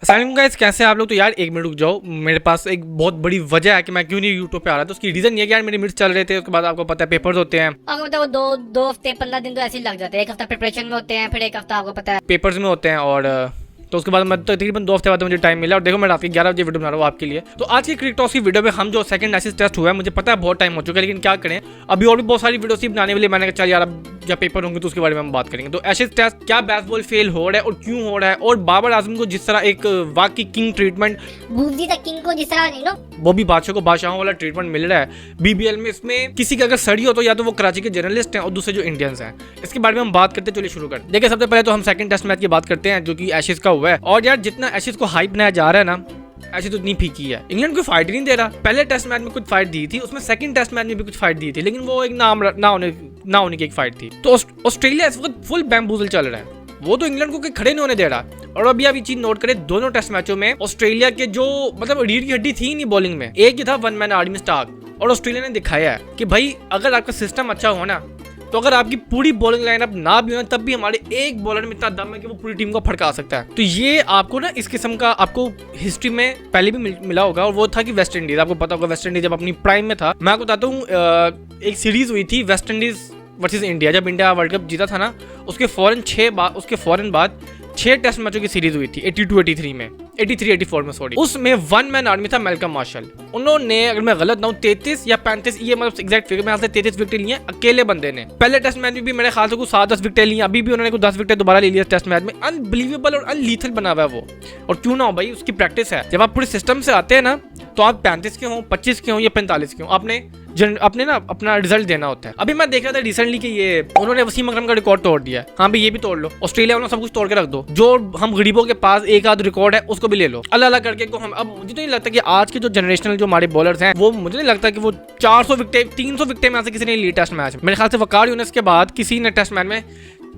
अस्सलाम गाइस, कैसे हैं आप लोग। तो यार एक मिनट रुक जाओ, मेरे पास एक बहुत बड़ी वजह है कि मैं क्यों नहीं यूट्यूब पे आ रहा। तो उसकी रीजन ये है कि यार मेरे मिर्च चल रहे थे, उसके बाद आपको पता है पेपर्स होते हैं। आपको पता है वो दो हफ्ते 15 दिन तो ऐसे ही लग जाते हैं। एक हफ्ता प्रिपरेशन में होते हैं, फिर एक हफ्ता आपको पता है पेपर्स में होते हैं और तो उसके बाद मैं तो तकरीबन 2 हफ्ते बाद मुझे टाइम मिला। और देखो मैं रात के 11 बजे वीडियो बना रहा हूँ आपके लिए। तो आज की क्रिक टॉक्स की वीडियो में हम जो सेकंड एसिड टेस्ट हुआ है, मुझे पता है बहुत टाइम हो चुका है, लेकिन क्या करें, अभी और भी बहुत सारी वीडियोस बनाने वाली। मैंने कहा चल यार अब जब पेपर होंगे तो उसके बारे में हम बात करेंगे। तो एसिड टेस्ट क्या बेसबॉल फेल हो रहा है और क्यों हो रहा है, और बाबर आजम को जिस तरह एक वाकई किंग ट्रीटमेंट, बूजी द किंग को जिस तरह नहीं नो वो भी बादशाह को बादशाहों वाला ट्रीटमेंट मिल रहा है बीबीएल में। इसमें किसी की अगर सड़ी हो तो या तो वो कराची के जर्नलिस्ट हैं और दूसरे जो इंडियंस हैं। इसके बारे में हम बात करते चलिए शुरू करते। देखिए सबसे पहले तो हम सेकंड टेस्ट मैच की बात करते हैं जो कि एशेज का हुआ है। और यार जितना एशेज को हाइप बनाया जा रहा है ना, ऐसी तो इतनी फीकी है। इंग्लैंड कोई फाइट नहीं दे रहा। पहले टेस्ट मैच में कुछ फाइट दी थी, उसमें सेकंड टेस्ट मैच में भी कुछ फाइट दी थी, लेकिन वो एक ना होने की एक फाइट थी। तो ऑस्ट्रेलिया इस वक्त फुल बैम्बूजल चल रहा है, वो तो इंग्लैंड को खड़े नहीं होने दे रहा। और अभी आप ये चीज नोट करें, दोनों टेस्ट मैचों में ऑस्ट्रेलिया के जो मतलब रीढ़ की हड्डी थी नहीं बॉलिंग में, एक ही था वन मैन आर्मी स्टार्क। और ऑस्ट्रेलिया ने दिखाया है कि भाई अगर आपका सिस्टम अच्छा हो ना, तो अगर आपकी पूरी बॉलिंग लाइनअप ना भी हो ना, तब भी हमारे एक बॉलर में इतना दम है कि वो पूरी टीम को फटका सकता है। तो ये आपको ना इस किस्म का आपको हिस्ट्री में पहले भी मिला होगा, और वो था कि वेस्ट इंडीज। आपको पता होगा वेस्ट इंडीज जब अपनी प्राइम में था। मैं आपको बताता हूँ, एक सीरीज हुई थी वेस्ट इंडीज वर्सेस इंडिया, जब इंडिया वर्ल्ड कप जीता था ना, उसके फौरन बाद 6 टेस्ट मैचों की सीरीज हुई थी 82-83 में, 83-84 में सॉरी। उसमें वन मैन आर्मी था मैल्कम मार्शल। उन्होंने, अगर मैं गलत ना हूं, 33 या 35, ये मतलब एग्जैक्ट फिगर में 33 विकेट लिए अकेले बंदे ने। पहले टेस्ट मैच में भी मेरे ख्याल से कुछ 7-10 विकेट लिए, अभी भी उन्होंने कुछ 10 विकेट दोबारा ले लिया टेस्ट मैच में। अनबिलीवेबल और अनलीथल बना हुआ है वो। और क्यों ना हो भाई, उसकी प्रैक्टिस है। जब आप पूरे सिस्टम से आते हैं ना, तो आप 35 के हों, 25 के हों या 45 के हों, अपने ना अपना रिजल्ट देना होता है। अभी मैं देख रहा था रिसेंटली कि ये उन्होंने वसीम अकरम का रिकॉर्ड तोड़ दिया है। हाँ भाई, ये भी तोड़ लो। ऑस्ट्रेलिया वालों सब कुछ तोड़ के रख दो। जो हम गरीबों के पास एक आध रिकॉर्ड है उसको भी ले लो, अलग अलग करके को हम। अब मुझे तो नहीं लगता कि आज के जो जनरेशनल जो हमारे बॉलर्स हैं, वो मुझे नहीं लगता कि वो 400 विकेट 300 विकेट में से किसी ने ली टेस्ट मैच। मेरे ख्याल से वकार यूनिस के बाद किसी ने टेस्ट मैच में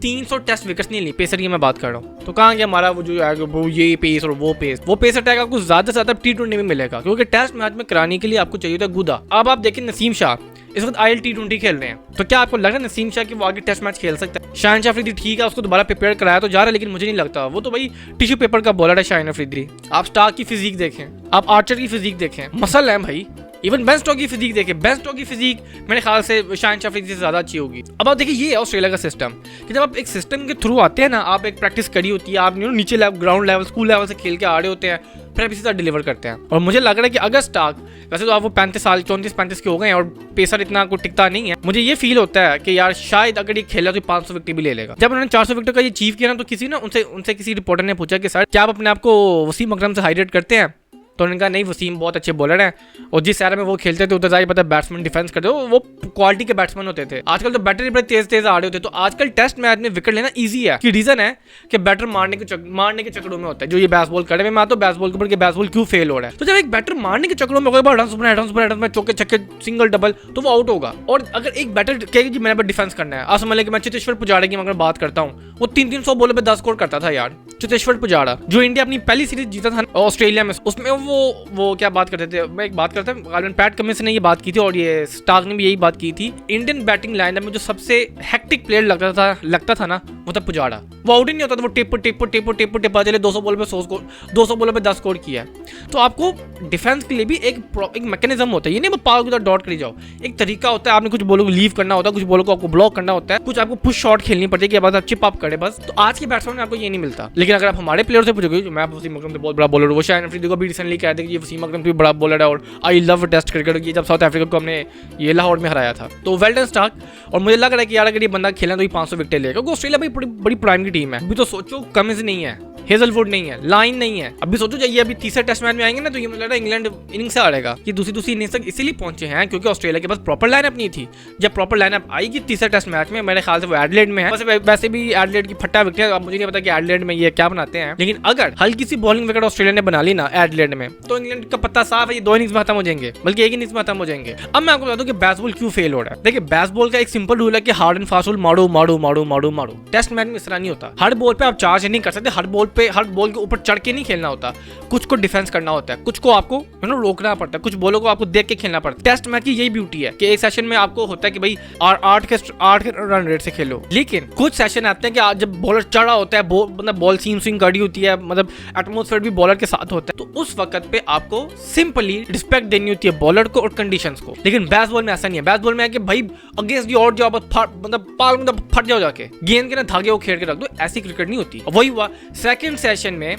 300 टेस्ट विकेट्स नहीं ली। पेसर की मैं बात कर रहा हूँ। तो कहाँ गया हमारा वो जो है वो ये पेस और वो पेस अटैक आपको ज्यादा से ज्यादा T20 में मिलेगा, क्योंकि टेस्ट मैच में कराने के लिए आपको चाहिए था गुदा। अब आप देखिए नसीम शाह इस वक्त IL T20 खेल रहे हैं, तो क्या आपको लग रहा है नसीम शाह कि वो आगे टेस्ट मैच खेल सकता है? शाहिन अफरीदी ठीक है, उसको दोबारा प्रिपेयर कराया तो जा रहा है, लेकिन मुझे नहीं लगता। वो तो भाई टिश्यू पेपर का बॉलर है शाहिन अफरीदी। आप स्टार्क की फिजिक देखें, आप आर्चर की फिजिक देखें, मसल है भाई। इवन बेन स्टोक्स की फिजिक देखें, बेन स्टोक्स की फिजिक मेरे ख्याल से शाहिन अफरीदी से ज्यादा अच्छी होगी। अब आप देखिए, ये है ऑस्ट्रेलिया का सिस्टम कि जब आप एक सिस्टम के थ्रू आते हैं ना, आप एक प्रैक्टिस करी होती है, आप नीचे level, ground level, school level से खेल के आ रहे होते हैं, फिर इसी तरह डिलीवर करते हैं। और मुझे लग रहा है कि अगर स्टार्क, वैसे तो आप वो 35 साल 34-35 के हो गए हैं और पेसर इतना को टिकता नहीं है, मुझे ये फील होता है कि यार शायद अगर ये खेला तो 500 विकेट भी ले लेगा। जब उन्होंने 400 विकेट का ये अचीव किया ना, तो किसी ना उनसे किसी रिपोर्टर ने पूछा कि सर क्या आप अपने आप को वसीम अकरम से हाईरेट करते हैं? तो उन्होंने कहा नहीं, वसीम बहुत अच्छे बॉलर हैं, और जिस एरा में वो खेलते थे उधर जाहिर पता है बैट्समैन डिफेंस करते थे, वो क्वालिटी के बैट्समैन होते थे। आजकल तो बैटर बड़े तेज आ रहे होते हैं। तो आजकल टेस्ट मैच में विकेट लेना ईजी है। कि रीजन है कि बैटर मारने के चक्करों में होता है। जो ये बेसबॉल करे में, मैं आता हूं बेसबॉल के ऊपर कि बेसबॉल क्यों फेल हो रहा है। तो जब एक बैटर मारने के चक्करों में होगा, रन में चौके छक्के सिंगल डबल, तो वो आउट होगा। और अगर एक बैटर कहेगा कि मैंने डिफेंस करना है, आसमान कि मैं चेतेश्वर पुजारा की अगर बात करता हूँ, वो 300 बॉलों पे 10 स्कोर करता था यार। चेतेश्वर पुजारा जो इंडिया अपनी पहली सीरीज जीता था ऑस्ट्रेलिया में, उसमें वो क्या बात करते थे, मैं एक बात करता हूं, पैट कमिंस ने ये बात की थी और ये स्टार्क ने भी यही बात की थी। इंडियन बैटिंग लाइनअप में जो सबसे हेक्टिक प्लेयर लगता था ना, वो था पुजारा। वो आउट ही नहीं होता था, वो टेप चले 200 बॉल पे 100 स्कोर, 200 बॉल पे 10 स्कोर किया है। तो आपको डिफेंस के लिए भी एक मैकेनिज्म होता है। ये नहीं पावर के साथ डॉट करी जाओ, एक तरीका होता है। आपने कुछ बॉलों को लीव करना होता है, कुछ बॉलों को आपको ब्लॉक करना होता है, कुछ आपको पुश शॉट खेलनी पड़ती है कि बाद आप चिप अप करे बस। तो आज के बैट्समैन में आपको ये नहीं मिलता। लेकिन अगर आप हमारे प्लेयर से पूछोगे, मैं वसीम अकरम बहुत बड़ा बॉलर, वो शाहिन अफरीदी को भी रिसेंटली कहते हैं कि ये वसीम अकरम भी बड़ा बॉलर है और आई लव टेस्ट क्रिकेट। ये जब साउथ अफ्रीका को हमने ये लाहौर में हराया था, तो वेल डन स्टार्क। और मुझे लग रहा है कि यार अगर ये बंदा खेला तो ये 500 विकेट लेगा, क्योंकि ऑस्ट्रेलिया भाई बड़ी प्राइम की टीम है। अभी तो सोचो कमिंस नहीं है, हेजलवुड नहीं है, लाइन नहीं है। अभी सोचो जाइए, अभी तीसरे टेस्ट मैच में आएंगे ना, तो ये मुझे लग रहा है इंग्लैंड इनिंग से हारेगा। कि दूसरी इनिंग्स तक इसीलिए पहुंचे हैं क्योंकि ऑस्ट्रेलिया के पास प्रॉपर लाइनअप नहीं थी। जब प्रॉपर लाइनअप आएगी तीसरे टेस्ट मैच में, मेरे ख्याल से वो एडिलेड में है। वैसे भी एडिलेड की फट्टा विकेट है, अब मुझे नहीं पता कि एडिलेड में ये क्या बनाते हैं, लेकिन अगर हल्की सी बॉलिंग विकेट ऑस्ट्रेलिया ने बना ली ना एडिलेड में, तो इंग्लैंड का पत्ता साफ है, ये 2 इनिंग्स में खत्म हो जाएंगे, बल्कि एक इनिंग्स में खत्म हो जाएंगे। अब मैं आपको बता दूं कि बेसबॉल क्यों फेल हो रहा है। देखिए बेसबॉल का एक सिंपल रूल है कि हार्ड एंड फास्ट बॉल मारो। टेस्ट मैच में इस तरह नहीं होता। हर बॉल पे आप 4 नहीं कर सकते, हर बॉल हर बॉल के ऊपर चढ़ के नहीं खेलना होता, कुछ को डिफेंस करना होता है, कुछ को आपको रोकना पड़ता है, कुछ बॉलों को आपको देख के खेलना पड़ता है। टेस्ट मैच की यही ब्यूटी है कि एक सेशन में आपको होता है कि भाई 8 के रन रेट से खेलो, लेकिन कुछ सेशन आते हैं कि जब बॉलर चढ़ा होता है, मतलब बॉल सीम स्विंग कड़ी होती है, मतलब एटमोस्फेयर भी बॉलर के साथ होता है, तो उस वक्त पे आपको सिंपली रिस्पेक्ट देनी होती है बॉलर को और कंडीशंस को। लेकिन बेसबॉल में ऐसा नहीं है। बेसबॉल में है कि भाई अगेंस्ट दी और जाओ, मतलब पाल में फट जाओ, जाके गेंद के ना धागे को खेल के रख दो, ऐसी क्रिकेट नहीं होती। वही हुआ सेकंड सेशन में,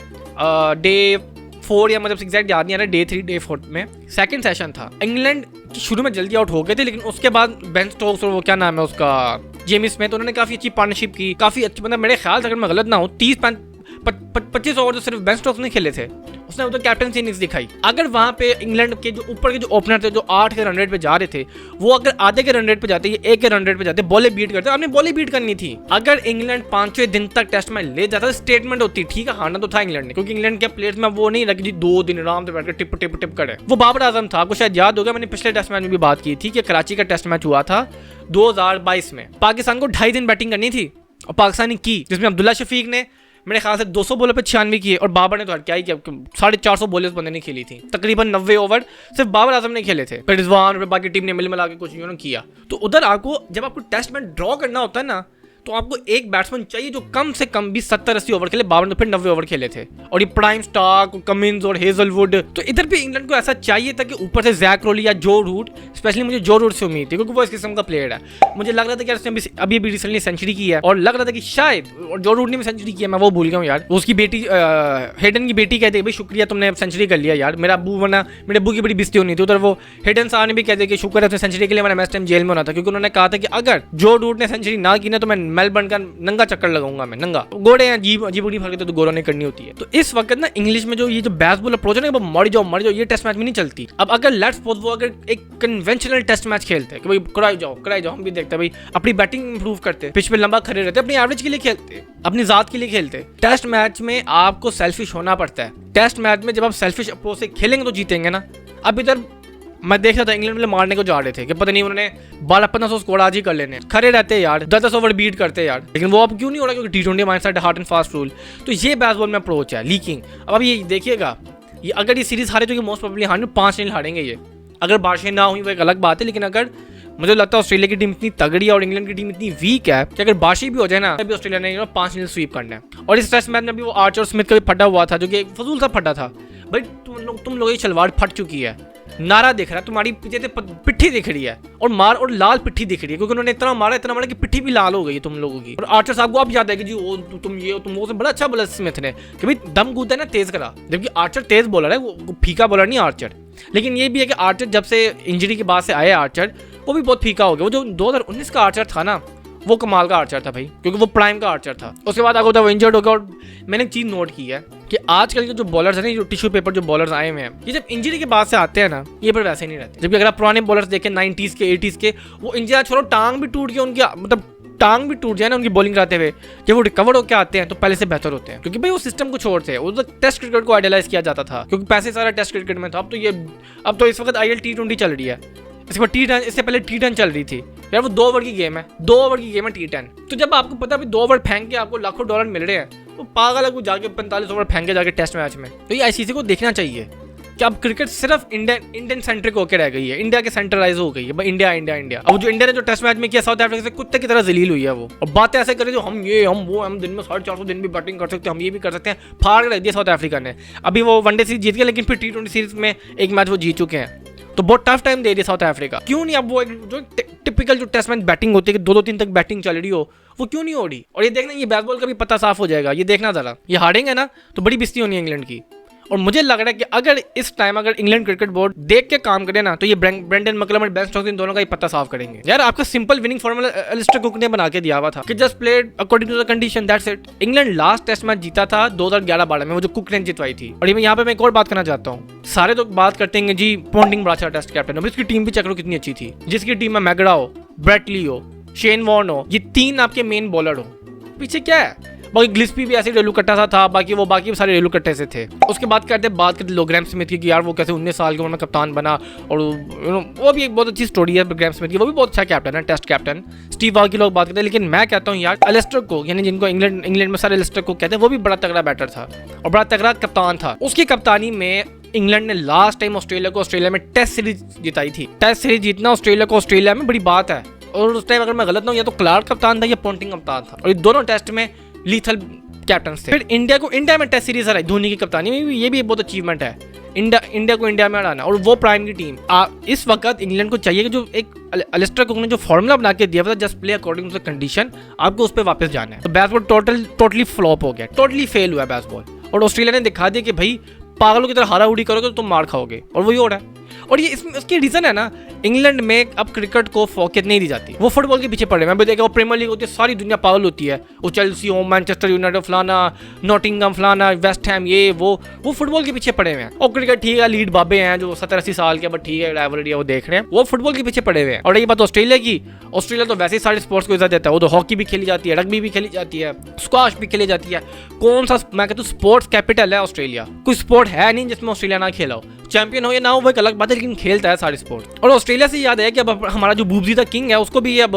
डे 4 या मतलब एग्जैक्ट याद नहीं आ रहा, डे 3 डे 4 में सेकंड सेशन था। इंग्लैंड शुरू में जल्दी आउट हो गए थे, लेकिन उसके बाद बेन स्टोक्स और वो क्या नाम है उसका, जेमी स्मिथ, उन्होंने काफी अच्छी पार्टनरशिप की, काफी अच्छी, मतलब मेरे ख्याल से अगर मैं गलत ना हूँ 25 ओवर जो सिर्फ बेन स्टोक्स ने खेले थे, उसने उधर कैप्टनसी इनिंग्स दिखाई। अगर वहां पे इंग्लैंड के जो ऊपर के जो ओपनर थे, जो 8 के रन रेट पे जा रहे थे, वो अगर आधे के रन रेट पे जाते, 1 के रन रेट पे जाते, बॉलें बीट करते, आपने बॉलें बीट करनी थी। अगर इंग्लैंड 5 दिन तक टेस्ट मैच ले जाता, स्टेटमेंट होती, ठीक है हारना तो था इंग्लैंड ने, क्योंकि इंग्लैंड के प्लेयर्स में वो नहीं लगे जी 2 दिन आराम से बैठकर टिप टिप टिप करे। वो बाबर आजम था, आपको शायद याद होगा, मैंने पिछले टेस्ट मैच में भी बात की थी कि कराची का टेस्ट मैच हुआ था 2022 में। पाकिस्तान को 2.5 दिन बैटिंग करनी थी और पाकिस्तान ने की, जिसमें अब्दुल्ला शफीक ने मेरे ख्याल से 200 बॉलों पे 96 किए, और बाबर ने तो क्या ही किया, 450 बॉलें उस बंदे ने खेली थी। तकरीबन 90 ओवर सिर्फ बाबर आजम ने खेले थे, फिर रिजवान और बाकी टीम ने मिल मिला के कुछ किया। तो उधर आपको जब आपको टेस्ट में ड्रॉ करना होता है ना, तो आपको एक बैट्समैन चाहिए जो कम से कम भी 70-80 ओवर खेले। बाबर ने फिर 90 ओवर खेले थे, और ये प्राइम स्टार्क, कमिंस और हेजलवुड, तो इधर भी इंग्लैंड को ऐसा चाहिए था कि ऊपर से जैक रोली या जो रूट, स्पेशली मुझे जो रूट से उम्मीद थी, क्योंकि वो इस किस्म का प्लेयर है। मुझे लग रहा था कि उसने अभी रिसेंटली सेंचुरी की है, और लग रहा था कि शायद, और जो रूट ने भी सेंचुरी की है, मैं वो भूल गया हूँ यार, उसकी बेटी हेडन की बेटी कहती है भाई शुक्रिया तुमने सेंचुरी कर लिया यार, मेरा अब्बू, वरना मेरे अब्बू की बड़ी बेइज्जती होनी थी। उधर वो हेडन साहब ने भी कहते कि शुक्र है उसने सेंचुरी के लिए, मैंने टाइम जेल में होना था, क्योंकि उन्होंने कहा था कि अगर जो रूट ने सेंचुरी ना की ना, तो मैं मेलबर्न का नंगा चक्कर लगाऊंगा, मैं नंगा। गोरे हैं अजीब अजीब फर्क तो गोरों ने करनी होती है। तो इस वक्त ना इंग्लिश में जो ये जो बेसबॉल अप्रोच है ना, वो मर जाओ, ये टेस्ट मैच में नहीं चलती। अब अगर लेट्स सपोज वो अगर एक कन्वेंशनल टेस्ट मैच खेलते हैं कि भाई कराई जाओ, हम भी देखते हैं भाई अपनी बैटिंग इंप्रूव करते, पिच पे लंबा खड़े रहते, अपनी एवरेज के लिए खेलते, अपनी जात के लिए खेलते। टेस्ट मैच में आपको सेल्फिश होना पड़ता है। टेस्ट मैच में जब आप सेल्फिश अप्रोच से खेलेंगे तो जीतेंगे ना। अब इधर मैं देख रहा था इंग्लैंड में मारने को जा रहे थे कि पता नहीं उन्होंने 12-15 स्कोर आज ही कर लेने, खड़े रहते यार, 10 ओवर बीट करते यार, लेकिन वो अब क्यों नहीं हो रहा, क्योंकि T20 mindset, hard and fast rule. तो ये बेसबॉल में अप्रोच है लीकिंग। अब ये देखिएगा, ये अगर ये सीरीज हारे, जो कि मोस्ट प्रोबेबली हारेंगे, 5-0 हारेंगे ये। अगर बारिशें ना हुई वो एक अलग बात है, लेकिन अगर मुझे लगता है ऑस्ट्रेलिया की टीम इतनी तगड़ी है और इंग्लैंड की टीम इतनी वीक है कि अगर बारिशें भी हो जाए ना, तभी ऑस्ट्रेलिया ने 5-0 स्वीप करना है। और इस टेस्ट मैच में भी वो आर्चर और स्मिथ का भी फटा हुआ था, जो कि फजूल सा फटा था। भाई तुम लोग की शलवार फट चुकी है, नारा दिख रहा है, तुम्हारी पीछे से पिट्ठी दिख रही है, और लाल पिट्ठी दिख रही है, क्योंकि उन्होंने इतना मारा कि पिट्ठी भी लाल हो गई है तुम लोगों की। और आर्चर साहब को आप याद है कि जी तुम वो से बड़ा अच्छा बोला स्मिथ ने कि भाई दम कूदा है ना तेज करा, जबकि आर्चर तेज बॉलर है, वो फीका बॉलर नहीं आर्चर। लेकिन ये भी है कि आर्चर जब से इंजरी के बाद से आए आर्चर, वो भी बहुत फीका हो गया। वो जो 2019 का आर्चर था ना, वो कमाल का आर्चर था भाई, क्योंकि वो प्राइम का आर्चर था। उसके बाद आगे वो इंजर्ड हो गया। और मैंने एक चीज़ नोट की है कि आजकल के जो बॉलर्स हैं ना, जो टिश्यू पेपर जो बॉलर्स आए हुए हैं, ये जब इंजरी के बाद से आते हैं ना, ये पर वैसे नहीं रहते। जबकि अगर आप पुराने बॉलर्स देखें 90s के 80s के, वो इंजरी छोड़ो टांग भी टूट गया उनकी, मतलब टांग भी टूट जाए ना उनकी बॉलिंग कराते हुए, जब वो रिकवर होकर आते हैं तो पहले से बेहतर होते हैं, क्योंकि भाई वो सिस्टम को छोड़ते हैं। उधर टेस्ट क्रिकेट को आइडियलाइज किया जाता था, क्योंकि पैसे सारा टेस्ट क्रिकेट में था। अब तो इस वक्त IL T20 चल रही है, इससे पहले T10 चल रही थी यार। वो 2 ओवर की गेम है, 2 ओवर की गेम है T10। तो जब आपको पता है 2 ओवर फेंक के आपको लाखों डॉलर मिल रहे हैं, तो पागल है वो जाके 45 ओवर फेंक के जाके टेस्ट मैच में। तो ये ICC को देखना चाहिए कि अब क्रिकेट सिर्फ इंडियन सेंट्रिक होकर रह गई है, इंडिया के सेंट्रलाइज हो गई है, इंडिया। अब जो इंडिया ने जो टेस्ट मैच में किया साउथ अफ्रीका से, कुत्ते की तरह जलील हुई है वो। और बातें ऐसे करे जो हम दिन में 450 दिन भी बैटिंग कर सकते हैं, हम ये भी कर सकते हैं, फाड़ के रख दिया साउथ अफ्रीका ने। अभी वो वनडे सीरीज जीत गया, लेकिन फिर T20 सीरीज में एक मैच वो जीत चुके हैं, तो बहुत टफ टाइम दे दिया साउथ अफ्रीका। क्यों नहीं अब वो जो टिपिकल जो टेस्ट मैच बैटिंग होती है कि 2-2 दिन तक बैटिंग चल रही हो, वो क्यों नहीं हो रही। और ये देखना, ये बेसबॉल का भी पता साफ हो जाएगा, ये देखना जरा, ये हारेंगे ना तो बड़ी बेइज्जती होनी है इंग्लैंड की। और मुझे लग रहा है कि अगर इस टाइम अगर इंग्लैंड क्रिकेट बोर्ड देख के काम करे ना, तो ये ब्रेंडन मैकलम और बेन स्टोक्स इन दोनों का ही पत्ता साफ करेंगे। यार आपका simple winning formula Alastair Cook ने बना के दिया हुआ था कि just played according to the condition, that's it. England last test match जीता था 2011-12 में, वो जो कुक ने जितवाई थी। और मैं यहाँ पे एक और बात करना चाहता हूँ, सारे तो बात करते हैं जी पॉन्टिंग बड़ा अच्छा टेस्ट कैप्टन, अब इसकी टीम भी चेक करो कितनी अच्छी थी, जिसकी टीम में मैगड़ा हो, ब्रेटली हो, शेन वॉर्न हो, ये 3 आपके मेन बॉलर हो। पीछे क्या है, बाकी ग्लिस्पी भी ऐसे रेलू कट्टा सा था, बाकी भी सारे रेलू कट्टे से थे। उसके बाद बात करते लोग ग्रैम स्मिथ की कि यार वो कैसे 19 साल की उम्र में कप्तान बना, और वो भी एक बहुत अच्छी स्टोरी है ग्रैम स्मिथ की, वो भी बहुत अच्छा कैप्टन है, टेस्ट कैप्टन। स्टीव वॉ की लोग बात करते हैं, लेकिन मैं कहता हूँ यार एलिस्टर को, यानी जिनको इंग्लैंड में सारे एलिस्टर को कहते हैं, वो भी बड़ा तगड़ा बैटर था और बड़ा तगड़ा कप्तान था। उसकी कप्तानी में इंग्लैंड ने लास्ट टाइम ऑस्ट्रेलिया में टेस्ट सीरीज जिताई थी। टेस्ट सीरीज जीतना ऑस्ट्रेलिया में बड़ी बात है, और उस टाइम अगर मैं गलत ना हूं या तो क्लार्क कप्तान था या पोंटिंग कप्तान था, और ये दोनों टेस्ट में लीथल कैप्टन थे। फिर इंडिया में टेस्ट सीरीज हराई धोनी की कप्तानी में, ये भी एक बहुत अचीवमेंट है, इंडिया को इंडिया में हराना, और वो प्राइम की टीम। इस वक्त इंग्लैंड को चाहिए कि जो एक एलिस्टर कुक ने जो फॉर्मूला बना के दिया था, just play according to the condition, आपको उस पर वापस जाना है। तो बेसबॉल टोटली फ्लॉप हो गया, टोटली फेल हुआ बेसबॉल, और ऑस्ट्रेलिया ने दिखा दिया कि भाई पागलों की तरह हारा उड़ी करोगे तो तुम मार खाओगे, और वही हो रहा है। और ये इसमें उसकी रीजन है ना, इंग्लैंड में अब क्रिकेट को फोकस नहीं दी जाती, वो फुटबॉल के पीछे पड़े। मैं भी देखा, वो प्रीमियर लीग होती है, सारी दुनिया पागल होती है, वो चेल्सी हो, मैनचेस्टर यूनाइटेड फलाना, नॉटिंगम फलाना, वेस्ट हैम, ये वो फुटबॉल के पीछे पड़े हुए हैं। और क्रिकेट ठीक है, लीड बाबे हैं जो 70-80 साल के, बट ठीक है राइवलरी है वो देख रहे हैं, वो फुटबॉल के पीछे पड़े हुए हैं। और ये बात ऑस्ट्रेलिया की, ऑस्ट्रेलिया तो वैसे ही सारे स्पोर्ट्स को इज्जत देता है, वो तो हॉकी भी खेली जाती है, रग्बी भी खेली जाती है, स्क्वाश भी खेली जाती है। कौन सा, मैं कहता हूँ स्पोर्ट्स कैपिटल है ऑस्ट्रेलिया, कोई स्पोर्ट है नहीं जिसमें ऑस्ट्रेलिया ना खेला हो, चैंपियन हो या ना हो वो एक अलग बात है, लेकिन खेलता है सारे स्पोर्ट। और ऑस्ट्रेलिया से याद है कि अब हमारा जो बूबजी द किंग है, उसको भी अब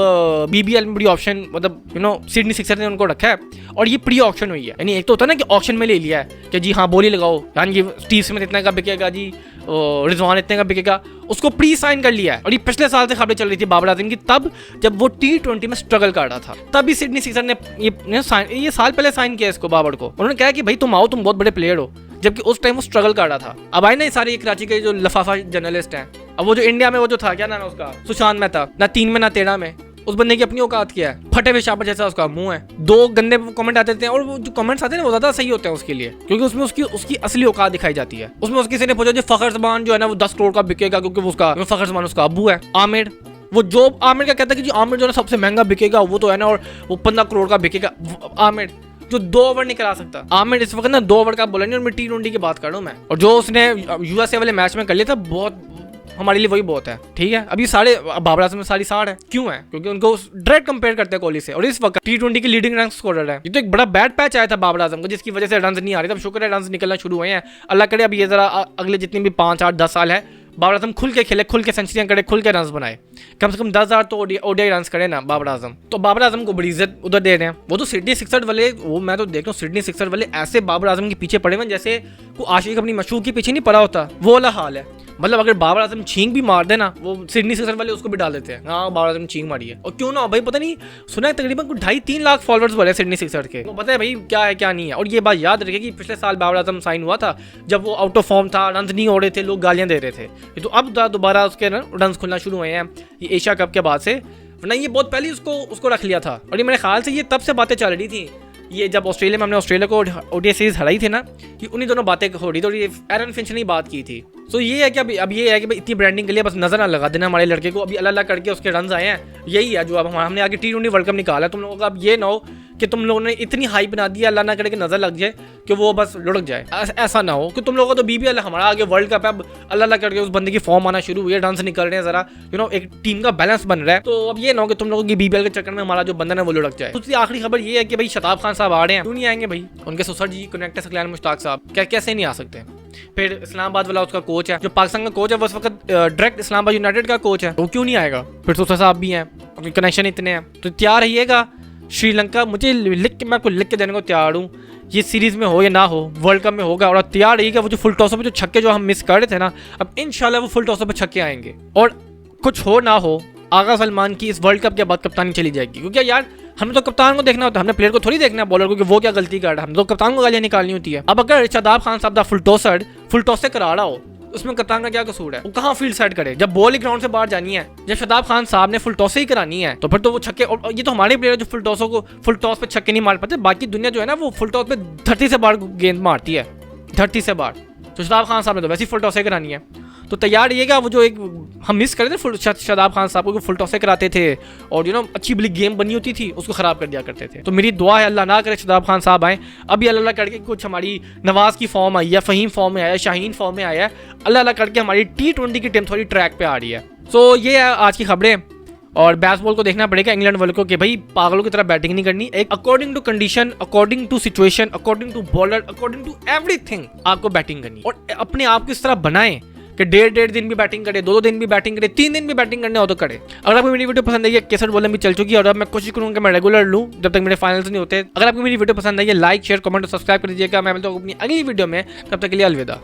बीबीएल में बड़ी ऑप्शन, मतलब सिडनी सिक्सर ने उनको रखा है, और ये प्री ऑक्शन हुई है, यानी एक तो होता है ना कि ऑक्शन में ले लिया है कि जी हाँ बोली लगाओ, यानी कि स्टीव स्मिथ इतने का बिकेगा जी, रिजवान इतने का बिकेगा, उसको प्री साइन कर लिया है। और ये पिछले साल से खबरें चल रही थी बाबर आजम की, तब जब वो T20 में स्ट्रगल कर रहा था, तभी सिडनी सिक्सर ने ये साल पहले साइन किया इसको, बाबर को। उन्होंने कहा कि भाई तुम आओ, तुम बहुत बड़े प्लेयर हो, जबकि उस टाइम वो स्ट्रगल कर रहा था। अब आए ना सारे कराची के जो लफाफा जर्नलिस्ट हैं, अब वो जो इंडिया में वो जो था, क्या नाम है उसका, सुशांत मेहता, ना 3 में ना 13 में, उस बंदे की अपनी औकात क्या है, फटे हुए शापर जैसा उसका मुंह है, 2 गंदे कमेंट आते थे, और वो जो कमेंट्स आते हैं वो ज्यादा सही होते हैं उसके लिए, क्योंकि उसमें उसकी असली औकात दिखाई जाती है। उसमें उसकी किसी ने पूछा जो फखर जमान जो है ना वो 10 करोड़ का बिकेगा, क्योंकि उसका फखर जमान उसका अबू है। आमिर, वो जो आमिर का कहता है कि जी आमिर जो है सबसे महंगा बिकेगा, वो तो है ना, और वो 15 करोड़ का बिकेगा। आमिर जो 2 ओवर नहीं करा सकता, आमिर इस वक्त ना 2 ओवर का बोला नहीं, और मैं T20 की बात कर रहा हूँ मैं, और जो उसने यूएसए वाले मैच में कर लिया था, बहुत हमारे लिए वही बहुत है। ठीक है, अभी सारे बाबर आजम में सारी 60 है, क्यों है? क्योंकि उनको डायरेक्ट कंपेयर करते हैं कोहली से, और इस वक्त T20 की लीडिंग रन स्कोरर है। ये तो एक बड़ा बैड पैच आया था बाबर आजम को, जिसकी वजह से रन नहीं आ रहे, तब शुक्र है रन निकलना शुरू हुए हैं, अल्लाह करे। अब ये जरा अगले जितनी भी 5, 8, 10 साल है, बाबर आजम खुल के खेले, खुल के सेंचुरियां करे, खुल के रन बनाए, कम से कम 10,000 तो ओडीआई रन करे ना बाबर आजम। तो बाबर आजम को बड़ी इज्जत उधर दे रहे हैं। वो तो सिडनी सिक्सर वाले, वो मैं तो देख रहा हूँ सिडनी सिक्सर वाले ऐसे बाबर आजम के पीछे पड़े हुए जैसे को आशिक अपनी मशहूर के पीछे नहीं पड़ा होता, वो वाला हाल है। मतलब अगर बाबर आजम छींक भी मार देना, वो सिडनी सिक्सर वाले उसको भी डाल देते हैं, हाँ बाबर आजम छींक मारी है। और क्यों ना भाई, पता नहीं सुना है तकरीबन 2.5-3 लाख फॉलोअर्स वाले सिडनी सिक्सर के, तो पता है भाई क्या है क्या नहीं है। और ये बात याद रखिए कि पिछले साल बाबर आजम साइन हुआ था, जब वो आउट ऑफ फॉर्म था, रन नहीं हो रहे थे, लोग गालियां दे रहे थे। तो अब दोबारा उसके रन खुलना शुरू हुए हैं ये एशिया कप के बाद से, वरना ये बहुत पहले उसको रख लिया था। और ये मेरे ख्याल से ये तब से बातें चल रही थी, ये जब ऑस्ट्रेलिया में हमने ऑस्ट्रेलिया को ओडीआई सीरीज हराई थी ना, कि उन्हीं दोनों बातें हो रही थी, और ये एरन फिंच ने बात की थी। तो ये है कि अब ये है कि भाई इतनी ब्रांडिंग के लिए बस नजर ना लगा देना हमारे लड़के को। अभी अल्लाह करके उसके रन आए हैं, यही है जो अब हमने आगे T20 वर्ल्ड कप निकाला है। तुम लोगों का अब ये ना हो कि तुम लोगों ने इतनी हाइप बना दी, अल्लाह ना करे कि नजर लग जाए कि वो बस लुढ़क जाए, ऐसा ना हो कि तुम लोगों को तो BBL हमारा आगे वर्ल्ड कप है, अब अल्लाह करके उस बंदे की फॉर्म आना शुरू हुई है, रन निकल रहे हैं, जरा एक टीम का बैलेंस बन रहा है। तो अब ये ना हो कि तुम लोगों की BBL के चक्कर में हमारा जो बंधन है वो लुढ़क जाए। दूसरी आखिरी खबर ये है कि भाई शताब खान साहब आ रहे हैं, क्यों नहीं आएंगे भाई, उनके ससुर जी कनेक्टर सकलैन मुश्ताक साहब कैसे नहीं आ सकते। फिर इस्लामाबाद वाला उसका कोच है, जो पाकिस्तान का कोच है, वो इस वक्त डायरेक्ट इस्लामाबाद यूनाइटेड का कोच है, वो क्यों नहीं आएगा। फिर ससुर साहब भी हैं, उनके कनेक्शन इतने हैं, तो तैयार रहिएगा। श्रीलंका मुझे मैं आपको लिख के देने को तैयार हूँ, ये सीरीज में हो या ना हो, वर्ल्ड कप में होगा। और तैयार रहिएगा, वो जो फुल टॉसों पे जो छक्के जो हम मिस कर रहे थे ना, अब इंशाल्लाह वो फुल टॉसों पे छक्के आएंगे। और कुछ हो ना हो, आगा सलमान की इस वर्ल्ड कप के बाद कप्तानी चली जाएगी, क्योंकि यार हमने तो कप्तान को देखना होता है, हमने प्लेयर को थोड़ी देखना है, बॉलर को कि वो क्या गलती कर रहा है, हमने तो कप्तान को गालियां निकालनी होती है। अब अगर शादाब खान साहब फुल टॉस से करा रहा हो, उसमें कप्तान का क्या कसूर है, वो कहाँ फील्ड सेट करे, जब बॉल ही ग्राउंड से बाहर जानी है, जब शादाब खान साहब ने फुल टॉस ही करानी है, तो फिर तो वो छक्के। और ये तो हमारे प्लेयर जो फुल टॉस पे छक्के नहीं मार पाते, बाकी दुनिया जो है ना वो फुल टॉस पे धरती से बाहर गेंद मारती है, धरती से बाहर। तो शादाब खान साहब ने तो वैसे ही फुल टॉस करानी है, तो तैयार रहिएगा। वो जो एक हम मिस कर रहे थे शादाब खान साहब को फुल टॉस कराते थे, और अच्छी बड़ी गेम बनी होती थी, उसको खराब कर दिया करते थे। तो मेरी दुआ है अल्लाह ना करे शादाब खान साहब आए। अभी अल्लाह करके कुछ हमारी नवाज की फॉर्म आई है, फ़हीम फॉर्म में आया है, शाहीन फॉर्म में आया है, अल्लाह करके हमारी T20 की टीम थोड़ी ट्रैक पे आ रही है। सो ये है आज की खबरें। और बैसबॉल को देखना पड़ेगा इंग्लैंड वालों को कि भाई पागलों की तरह बैटिंग नहीं करनी, एक according to condition, according to situation, according to bowler, according to everything आपको बैटिंग करनी और अपने आप को इस तरह बनाएं कि डेढ़ दिन भी बैटिंग करे, 2 दिन भी बैटिंग करे, 3 दिन भी बैटिंग करने हो तो करे। अगर आपको मेरी वीडियो पसंद आई है, केसर बॉलिंग भी चल चुकी है और अब मैं कोशिश करूंगा कि मैं रेगुलर लूं जब तक मेरे फाइनल्स नहीं होते। अगर आपको मेरी वीडियो पसंद आई है, लाइक शेयर कमेंट और सब्सक्राइब कर दीजिएगा। मैं मिलता हूं अपनी अगली वीडियो में, तब तक के लिए अलविदा।